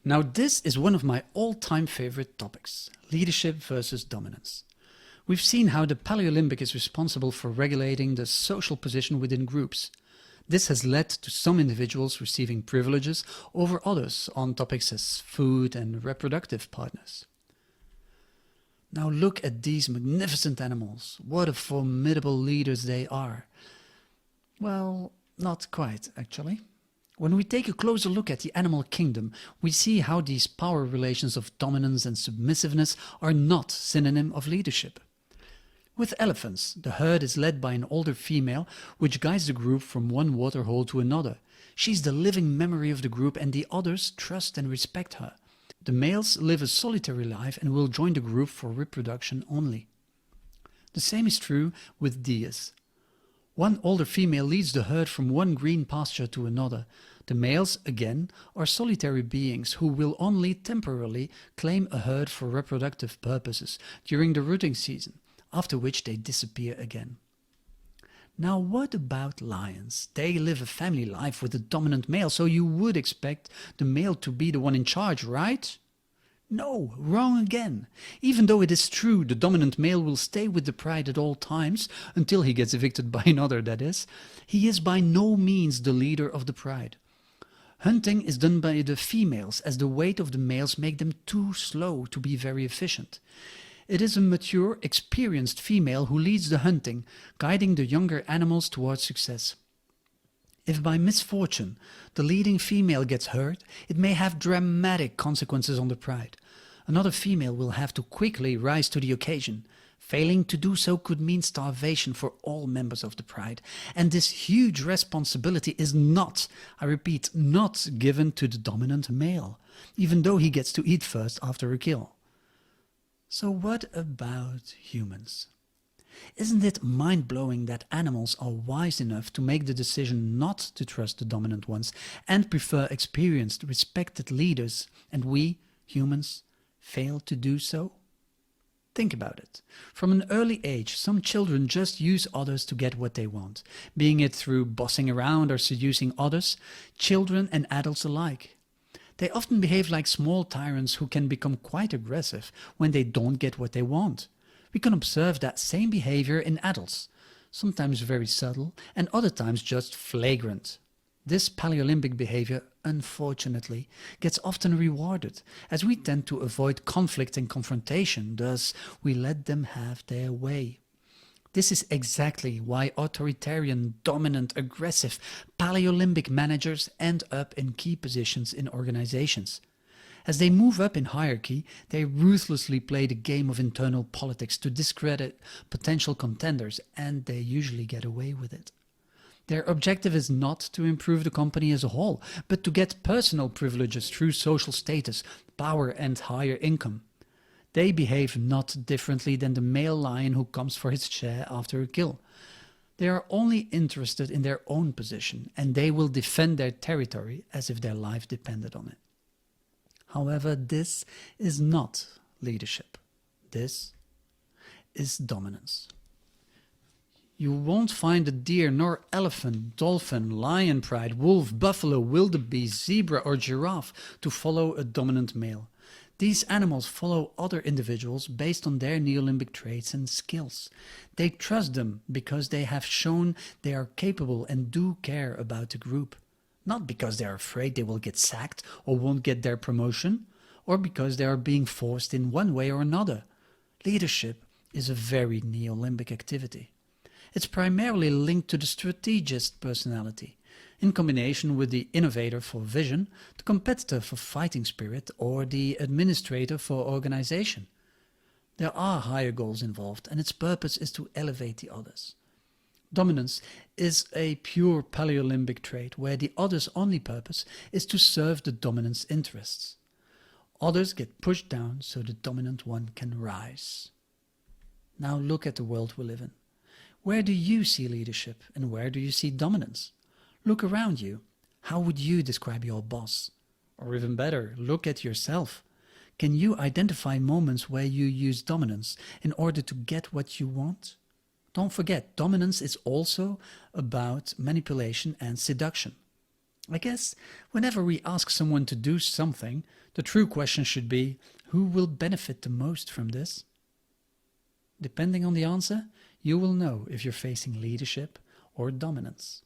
Now this is one of my all-time favorite topics, leadership versus dominance. We've seen how the Paleolympic is responsible for regulating the social position within groups. This has led to some individuals receiving privileges over others on topics as food and reproductive partners. Now look at these magnificent animals. What a formidable leaders they are. Well, not quite actually. When we take a closer look at the animal kingdom, we see how these power relations of dominance and submissiveness are not synonym of leadership. With elephants, the herd is led by an older female, which guides the group from one waterhole to another. She's the living memory of the group and the others trust and respect her. The males live a solitary life and will join the group for reproduction only. The same is true with deers. One older female leads the herd from one green pasture to another. The males, again, are solitary beings who will only temporarily claim a herd for reproductive purposes during the rutting season, after which they disappear again. Now what about lions? They live a family life with a dominant male, so you would expect the male to be the one in charge, right? No, wrong again. Even though it is true the dominant male will stay with the pride at all times, until he gets evicted by another that is, he is by no means the leader of the pride. Hunting is done by the females, as the weight of the males make them too slow to be very efficient. It is a mature, experienced female who leads the hunting, guiding the younger animals towards success. If by misfortune the leading female gets hurt, it may have dramatic consequences on the pride. Another female will have to quickly rise to the occasion. Failing to do so could mean starvation for all members of the pride. And this huge responsibility is not, I repeat, not given to the dominant male, even though he gets to eat first after a kill. So what about humans? Isn't it mind-blowing that animals are wise enough to make the decision not to trust the dominant ones and prefer experienced, respected leaders, and we, humans, fail to do so? Think about it. From an early age, some children just use others to get what they want, being it through bossing around or seducing others, children and adults alike. They often behave like small tyrants who can become quite aggressive when they don't get what they want. We can observe that same behavior in adults, sometimes very subtle and other times just flagrant. This Paleolympic behavior, unfortunately, gets often rewarded, as we tend to avoid conflict and confrontation, thus we let them have their way. This is exactly why authoritarian, dominant, aggressive Paleolympic managers end up in key positions in organizations. As they move up in hierarchy, they ruthlessly play the game of internal politics to discredit potential contenders, and they usually get away with it. Their objective is not to improve the company as a whole, but to get personal privileges through social status, power and higher income. They behave not differently than the male lion who comes for his share after a kill. They are only interested in their own position, and they will defend their territory as if their life depended on it. However, this is not leadership. This is dominance. You won't find a deer nor elephant, dolphin, lion pride, wolf, buffalo, wildebeest, zebra or giraffe to follow a dominant male. These animals follow other individuals based on their Neolympic traits and skills. They trust them because they have shown they are capable and do care about the group. Not because they are afraid they will get sacked or won't get their promotion, or because they are being forced in one way or another. Leadership is a very Neolympic activity. It's primarily linked to the strategist personality, in combination with the innovator for vision, the competitor for fighting spirit, or the administrator for organization. There are higher goals involved, and its purpose is to elevate the others. Dominance is a pure Paleolympic trait where the other's only purpose is to serve the dominant's interests. Others get pushed down so the dominant one can rise. Now look at the world we live in. Where do you see leadership and where do you see dominance? Look around you. How would you describe your boss? Or even better, look at yourself. Can you identify moments where you use dominance in order to get what you want? Don't forget, dominance is also about manipulation and seduction. I guess whenever we ask someone to do something, the true question should be, who will benefit the most from this? Depending on the answer, you will know if you're facing leadership or dominance.